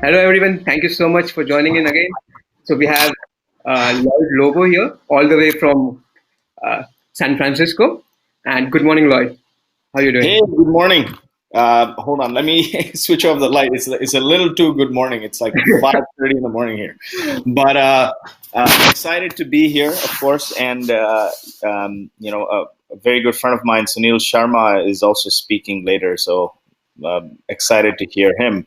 Hello, everyone. Thank you so much for joining in again. So we have Lloyd Lobo here, all the way from San Francisco. And good morning, Lloyd. How are you Hey, doing? good morning. Hold on, let me switch off the light. It's a little too good morning. It's like 5:30 in the morning here, but excited to be here, of course. And a very good friend of mine, Sunil Sharma, is also speaking later. So excited to hear him.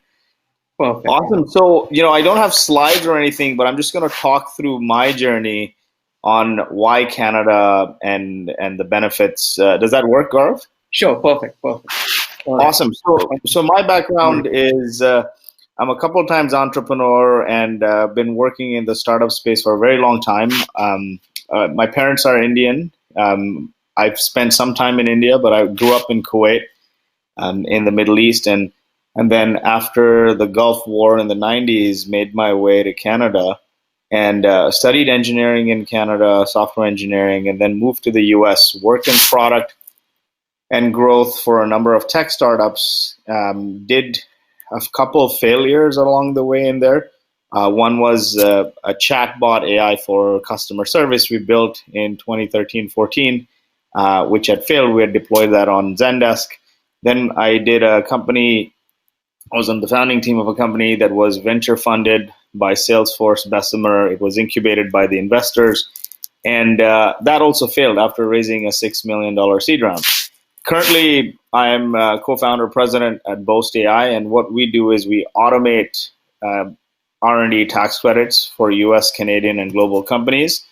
Perfect. Awesome. So I don't have slides or anything, but I'm just going to talk through my journey on why Canada and the benefits. Does that work, Gaurav? Sure. Perfect. Perfect. All right. Awesome. So my background is I'm a couple of times entrepreneur and been working in the startup space for a very long time. My parents are Indian. I've spent some time in India, but I grew up in Kuwait, in the Middle East, and then after the Gulf War in the 90s, made my way to Canada and studied engineering in Canada, software engineering, and then moved to the US, worked in product and growth for a number of tech startups. Did a couple of failures along the way in there. One was a chatbot AI for customer service we built in 2013-14, which had failed. We had deployed that on Zendesk. Then I did a company. I was on the founding team of a company that was venture funded by Salesforce, Bessemer. It was incubated by the investors, and that also failed after raising a $6 million seed round. Currently, I am co-founder president at Boast AI, and what we do is we automate uh, R&D tax credits for U.S., Canadian, and global companies.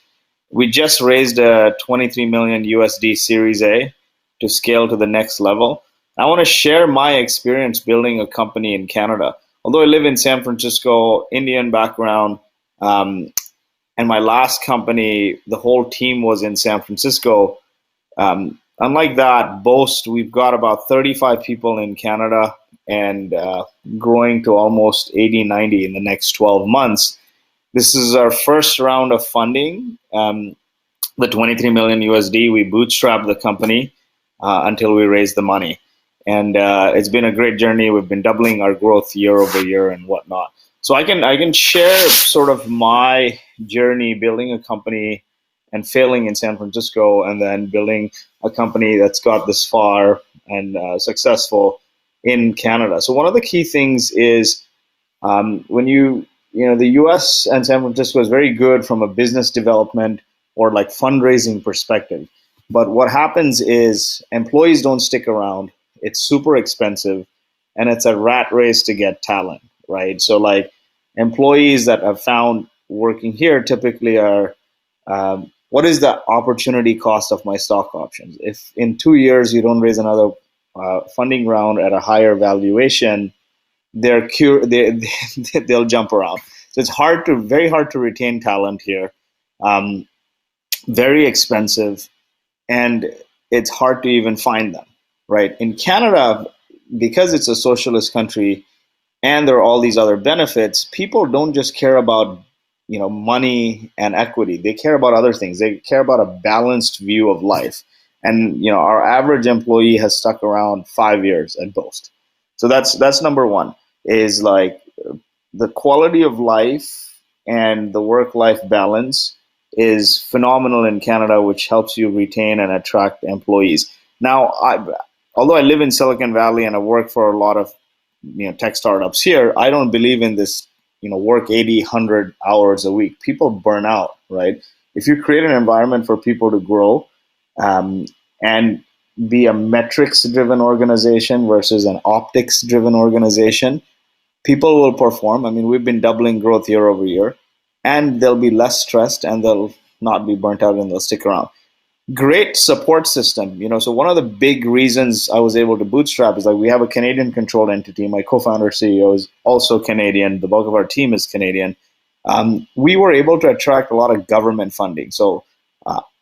We just raised a 23 million USD Series A to scale to the next level. I want to share my experience building a company in Canada. Although I live in San Francisco, Indian background, um, and my last company, the whole team was in San Francisco. Unlike that, Boast, we've got about 35 people in Canada and growing to almost 80, 90 in the next 12 months. This is our first round of funding, the 23 million USD. We bootstrapped the company until we raised the money. And it's been a great journey. We've been doubling our growth year over year and whatnot. So I can share sort of my journey building a company and failing in San Francisco, and then building a company that's got this far and successful in Canada. So one of the key things is when the U.S. and San Francisco is very good from a business development or like fundraising perspective. But what happens is employees don't stick around. It's super expensive, and it's a rat race to get talent, right? So like employees that I've found working here typically are what is the opportunity cost of my stock options? If in 2 years you don't raise another funding round at a higher valuation, they'll jump around. So it's very hard to retain talent here. Um, Very expensive, and it's hard to even find them. Right in Canada, because it's a socialist country, and there are all these other benefits. People don't just care about money and equity. They care about other things. They care about a balanced view of life. And our average employee has stuck around 5 years at Boast. So that's number one, is like the quality of life and the work life balance is phenomenal in Canada, which helps you retain and attract employees. Now, although I live in Silicon Valley and I work for a lot of tech startups here, I don't believe in this work 80, 100 hours a week. People burn out, right? If you create an environment for people to grow, and be a metrics driven organization versus an optics driven organization, people will perform. I mean, we've been doubling growth year over year, and they'll be less stressed, and they'll not be burnt out, and they'll stick around. Great support system. So one of the big reasons I was able to bootstrap is like we have a Canadian controlled entity. My co-founder CEO is also Canadian. The bulk of our team is Canadian. We were able to attract a lot of government funding. So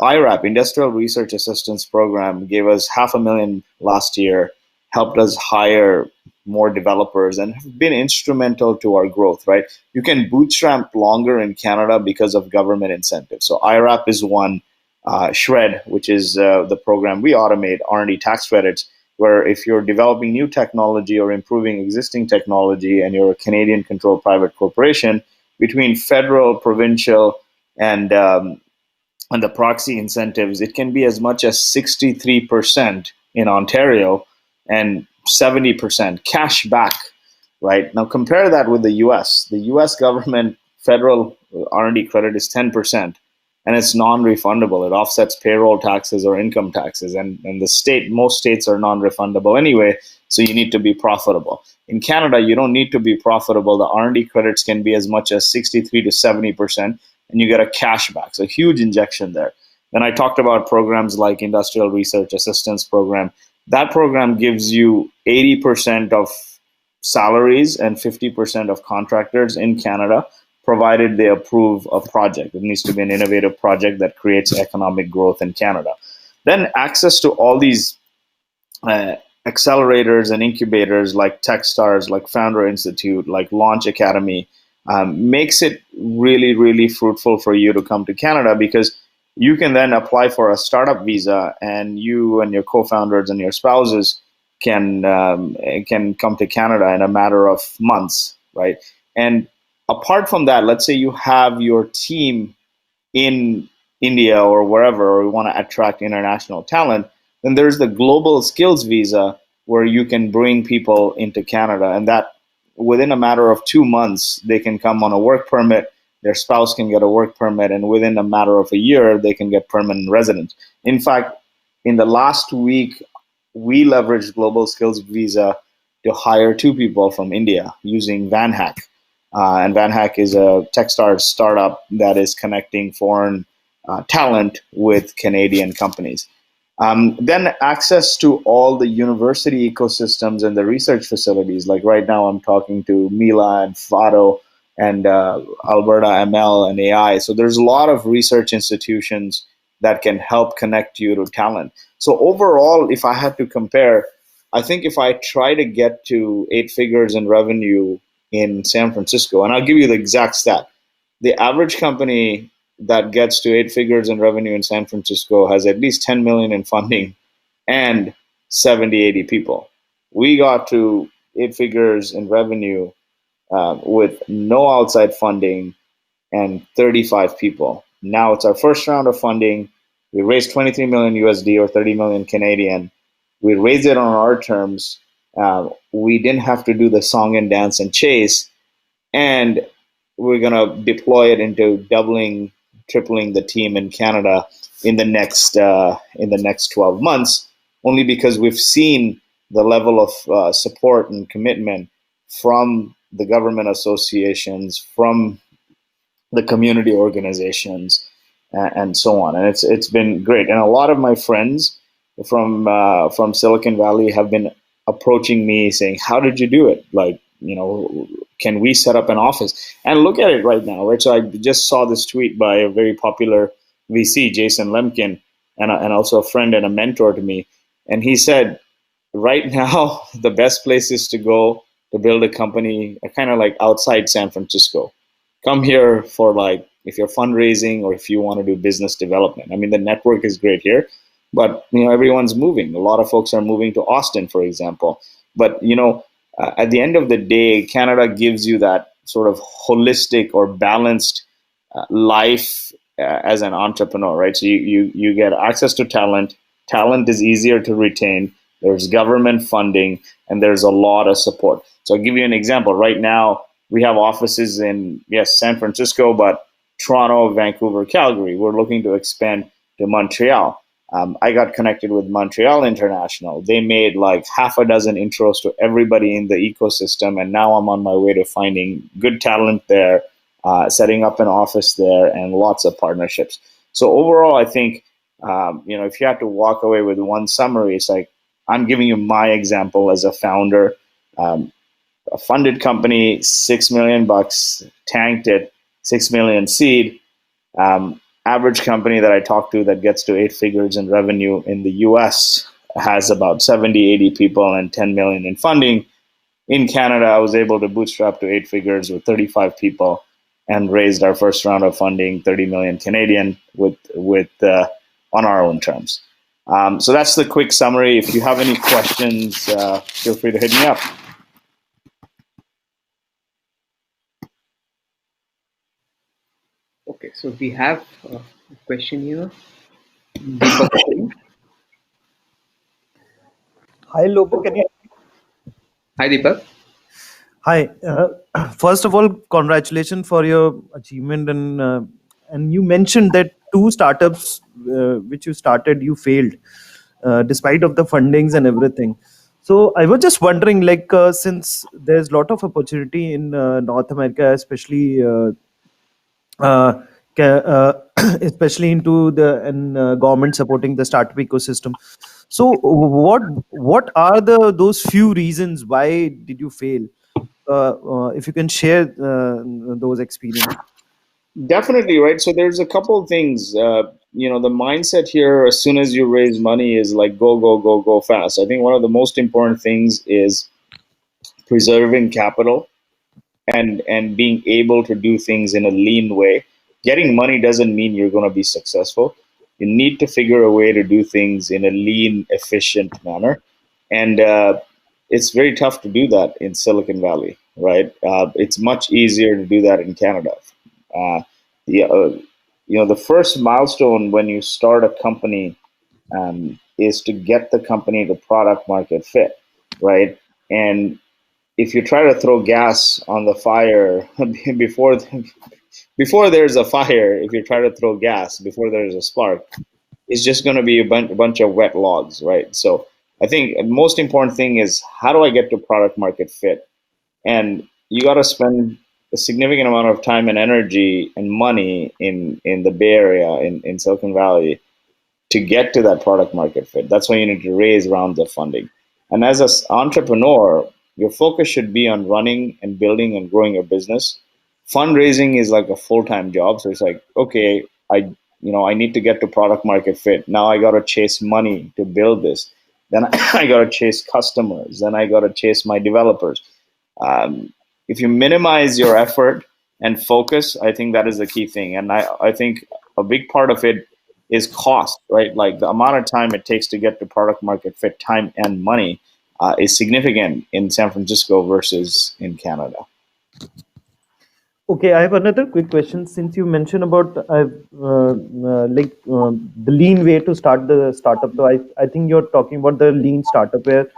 IRAP, Industrial Research Assistance Program, gave us $500,000 last year, helped us hire more developers, and have been instrumental to our growth, right? You can bootstrap longer in Canada because of government incentives. So IRAP is one. Shred, which is the program we automate, R&D tax credits, where if you're developing new technology or improving existing technology and you're a Canadian controlled private corporation, between federal, provincial, and the proxy incentives, it can be as much as 63% in Ontario and 70% cash back, right? Now compare that with the US. The US government federal R&D credit is 10%, and it's non-refundable. It offsets payroll taxes or income taxes, and most states are non-refundable anyway, so you need to be profitable. In Canada, you don't need to be profitable. The R&D credits can be as much as 63 to 70%, and you get a cash back. So huge injection there. Then I talked about programs like Industrial Research Assistance Program. That program gives you 80% of salaries and 50% of contractors in Canada, provided they approve a project. It needs to be an innovative project that creates economic growth in Canada. Then access to all these accelerators and incubators like Techstars, like Founder Institute, like Launch Academy, makes it really, really fruitful for you to come to Canada, because you can then apply for a startup visa, and you and your co-founders and your spouses can come to Canada in a matter of months, right? And apart from that, let's say you have your team in India or wherever, or you want to attract international talent, then there's the global skills visa where you can bring people into Canada, and that within a matter of 2 months, they can come on a work permit, their spouse can get a work permit, and within a matter of a year, they can get permanent residence. In fact, in the last week, we leveraged global skills visa to hire 2 people from India using VanHack. And VanHack is a Techstars startup that is connecting foreign talent with Canadian companies. Then access to all the university ecosystems and the research facilities. Like right now, I'm talking to Mila and Fado and Alberta ML and AI. So there's a lot of research institutions that can help connect you to talent. So overall, if I had to compare, I think if I try to get to 8 figures in revenue in San Francisco, and I'll give you the exact stat, the average company that gets to 8 figures in revenue in San Francisco has at least 10 million in funding and 70, 80 people. We got to 8 figures in revenue with no outside funding and 35 people. Now it's our first round of funding. We raised 23 million USD or 30 million Canadian. We raised it on our terms. We didn't have to do the song and dance and chase, and we're going to deploy it into doubling, tripling the team in Canada in the next 12 months, only because we've seen the level of support and commitment from the government associations, from the community organizations, and so on. And it's been great. And a lot of my friends from Silicon Valley have been approaching me saying, "How did you do it? Like, can we set up an office?" And look at it right now, right? So I just saw this tweet by a very popular VC, Jason Lemkin, and also a friend and a mentor to me. And he said, right now, the best places to go to build a company are kind of like outside San Francisco. Come here for if you're fundraising or if you want to do business development. I mean, the network is great here, but everyone's moving. A lot of folks are moving to Austin, for example. But at the end of the day, Canada gives you that sort of holistic or balanced life as an entrepreneur, right? So you get access to talent. Talent is easier to retain. There's government funding, and there's a lot of support. So I'll give you an example. Right now, we have offices in, yes, San Francisco, but Toronto, Vancouver, Calgary. We're looking to expand to Montreal. I got connected with Montreal International. They made like half a dozen intros to everybody in the ecosystem, and now I'm on my way to finding good talent there, setting up an office there, and lots of partnerships. So overall, I think, if you had to walk away with one summary, it's like, I'm giving you my example as a founder. A funded company, $6 million, tanked it, 6 million seed. Average company that I talk to that gets to 8 figures in revenue in the US has about 70, 80 people and 10 million in funding. In Canada, I was able to bootstrap to 8 figures with 35 people and raised our first round of funding, 30 million Canadian, with on our own terms. So that's the quick summary. If you have any questions, feel free to hit me up. Okay, so we have a question here. Deepak. Hi, Lobo. Can you? Hi, Deepak. Hi. First of all, congratulations for your achievement, and you mentioned that two startups which you started, you failed, despite of the fundings and everything. So I was just wondering, like, since there's a lot of opportunity in North America, especially uh, especially into the and government supporting the startup ecosystem. So what are those few reasons why did you fail? If you can share those experience. Definitely, right? So there's a couple of things. The mindset here, as soon as you raise money, is like go, go, go, go fast. I think one of the most important things is preserving capital and being able to do things in a lean way. Getting money doesn't mean you're going to be successful. You need to figure a way to do things in a lean, efficient manner, and it's very tough to do that in Silicon Valley, right? It's much easier to do that in Canada. Uh, the the first milestone when you start a company is to get the company to product market fit, right? And if you try to throw gas on the fire before before there's a fire, if you try to throw gas before there's a spark, it's just going to be a bunch of wet logs, right? So I think the most important thing is how do I get to product market fit? And you got to spend a significant amount of time and energy and money in the Bay Area, in Silicon Valley, to get to that product market fit. That's why you need to raise rounds of funding. And as an entrepreneur, your focus should be on running and building and growing your business. Fundraising is like a full-time job. So it's like, okay, I need to get to product market fit. Now I got to chase money to build this. Then I got to chase customers. Then I got to chase my developers. If you minimize your effort and focus, I think that is the key thing. And I think a big part of it is cost, right? Like the amount of time it takes to get to product market fit, time and money, is significant in San Francisco versus in Canada. Okay, I have another quick question. Since you mentioned about the lean way to start the startup, so I think you're talking about the lean startup where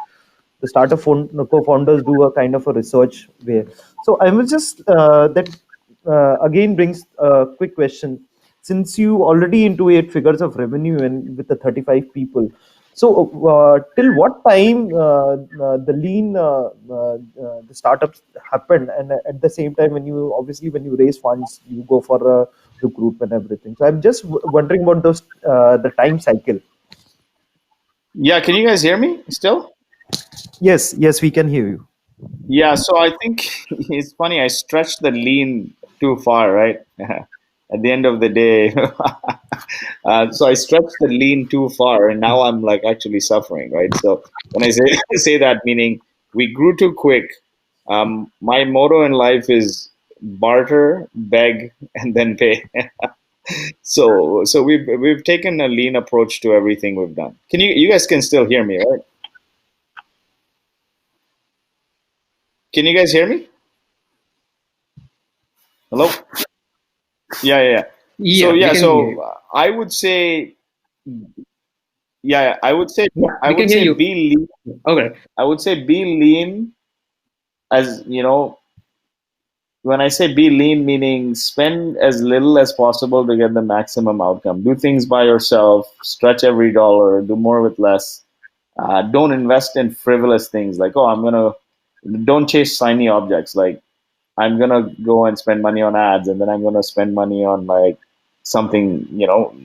the co-founders do a kind of a research way. So I was just that again brings a quick question. Since you already into 8 figures of revenue and with the 35 people, so till what time the lean the startups happened, and at the same time when you obviously when you raise funds you go for a recruit and everything. So I'm just wondering about those the time cycle. Yeah, can you guys hear me still? Yes, yes, we can hear you. Yeah, so I think it's funny. I stretched the lean too far, right? At the end of the day, so I stretched the lean too far, and now I'm like actually suffering, right? So when I say say that, meaning we grew too quick. My motto in life is barter, beg, and then pay. So we've taken a lean approach to everything we've done. You guys can still hear me, right? Can you guys hear me? Hello? Yeah. So Yeah, we yeah, can hear you. so I would say, yeah, I would say, Yeah, we can hear you. be lean. Okay. I would say be lean, as you know. When I say be lean, meaning spend as little as possible to get the maximum outcome. Do things by yourself. Stretch every dollar. Do more with less. Don't invest in frivolous things like, oh, I'm gonna. Don't chase shiny objects like I'm gonna go and spend money on ads, and then I'm gonna spend money on like something,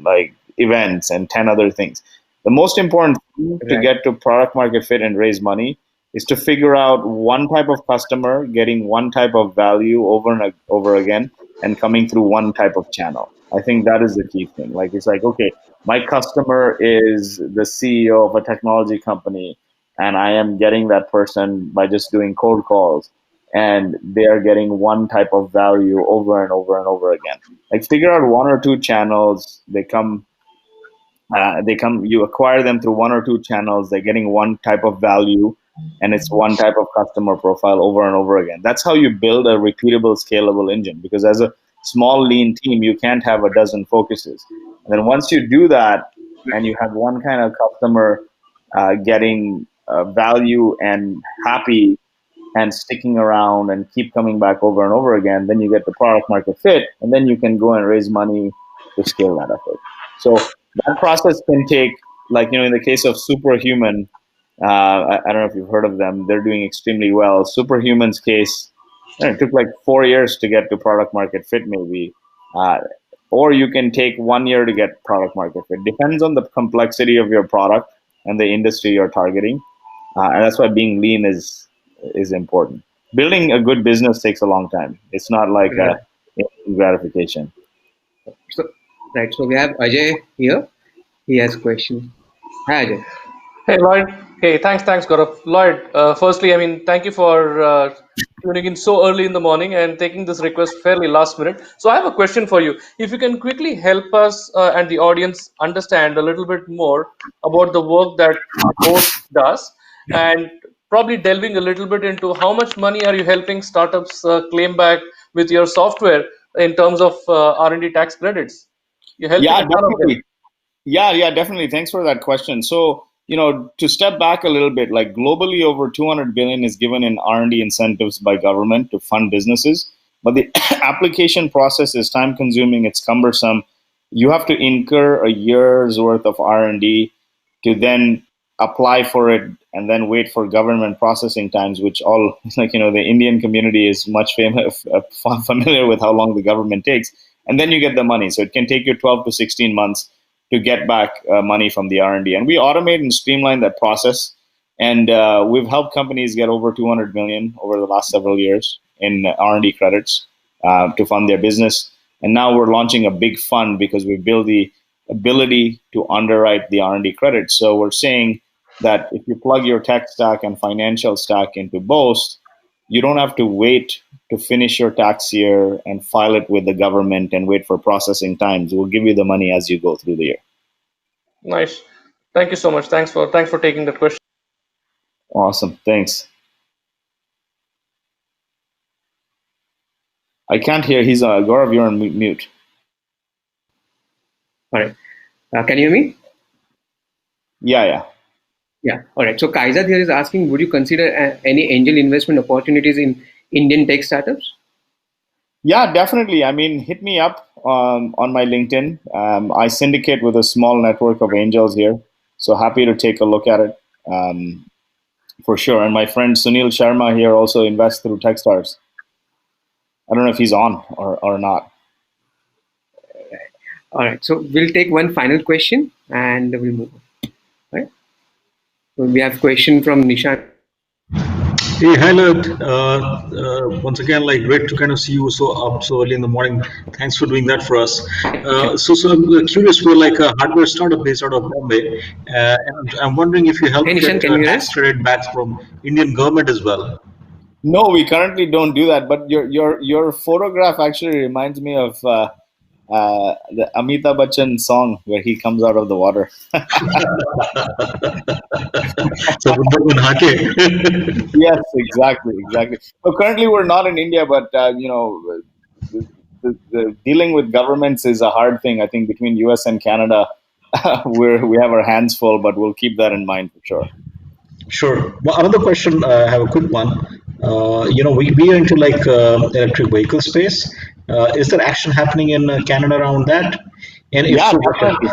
like events and 10 other things. The most important thing to Right. get to product market fit and raise money is to figure out one type of customer getting one type of value over and over again and coming through one type of channel. I think that is the key thing. Like it's like, okay, my customer is the CEO of a technology company, and I am getting that person by just doing cold calls, and they are getting one type of value over and over and over again. Like figure out one or two channels, they come You acquire them through one or two channels. They're getting one type of value, and it's one type of customer profile over and over again. That's how you build a repeatable, scalable engine. Because as a small, lean team, you can't have a dozen focuses. And then once you do that, and you have one kind of customer getting value and happy and sticking around and keep coming back over and over again, then you get the product market fit, and then you can go and raise money to scale that effort. So that process can take, like, in the case of Superhuman, I don't know if you've heard of them. They're doing extremely well. Superhuman's case, it took like 4 years to get to product market fit, maybe. Uh, or you can take 1 year to get product market fit. Depends on the complexity of your product and the industry you're targeting. And that's why being lean is important. Building a good business takes a long time. It's not like a gratification. So, right. So we have Ajay here. He has a question. Hi, Ajay. Hey, Lloyd. Hey, thanks, Gaurav. Lloyd, firstly, I mean, thank you for tuning in so early in the morning and taking this request fairly last minute. So I have a question for you. If you can quickly help us and the audience understand a little bit more about the work that Boast does, and probably delving a little bit into how much money are you helping startups claim back with your software in terms of R&D tax credits? You're helping Yeah, a ton of them. definitely. Yeah, definitely. Thanks for that question. So, to step back a little bit, like globally, over 200 billion is given in R&D incentives by government to fund businesses. But the application process is time consuming. It's cumbersome. You have to incur a year's worth of R&D to then apply for it and then wait for government processing times, which all, like, the Indian community is much familiar with how long the government takes. And then you get the money. So it can take you 12 to 16 months to get back money from the R&D. And we automate and streamline that process. And we've helped companies get over 200 million over the last several years in R&D credits to fund their business. And now we're launching a big fund because we built the ability to underwrite the R&D credits. So we're saying that if you plug your tech stack and financial stack into Boast, you don't have to wait to finish your tax year and file it with the government and wait for processing times. We'll give you the money as you go through the year. Nice. Thank you so much. Thanks for taking that question. Awesome. Thanks. I can't hear. He's Gaurav, you're on mute. All right. Can you hear me? Yeah. Yeah. All right. So Kaiser here is asking, would you consider any angel investment opportunities in Indian tech startups? Yeah, definitely. I mean, hit me up on my LinkedIn. I syndicate with a small network of angels here. So happy to take a look at it for sure. And my friend Sunil Sharma here also invests through Techstars. I don't know if he's on or not. All right. So we'll take one final question and we'll move on. All right. So we have a question from Nishan. Hey, hi, Lloyd. Once again, like, great to kind of see you so early in the morning. Thanks for doing that for us. So I'm curious. We're like a hardware startup based out of Bombay, and I'm wondering if you help Hey, Nishan, get can you hear tax us? credit backs from Indian government as well. No, we currently don't do that. But your photograph actually reminds me of the Amitabh Bachchan song where he comes out of the water. So Yes, exactly. So currently we're not in India, but the dealing with governments is a hard thing. I think between US and Canada, we have our hands full, but we'll keep that in mind for sure. Sure. Well, another question. I have a quick one. We are into like electric vehicle space. Is there action happening in Canada around that? And if Yeah, so, what can it be?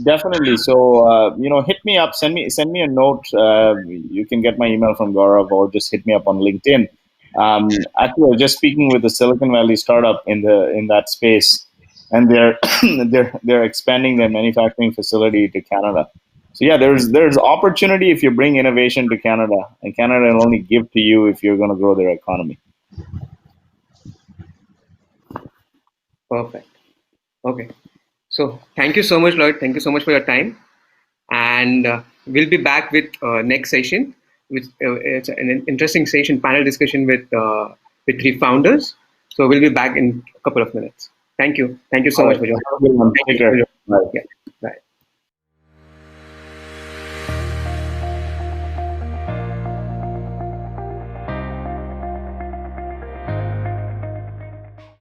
definitely. So hit me up. Send me a note. You can get my email from Gaurav, or just hit me up on LinkedIn. Actually, I was just speaking with a Silicon Valley startup in that space, and they're they're expanding their manufacturing facility to Canada. So yeah, there's opportunity if you bring innovation to Canada, and Canada will only give to you if you're going to grow their economy. Perfect. Okay. So thank you so much, Lloyd. Thank you so much for your time. And we'll be back with next session. It's an interesting session, panel discussion with three founders. So we'll be back in a couple of minutes. Thank you. Thank you so much for joining. Take care. Bye. Yeah.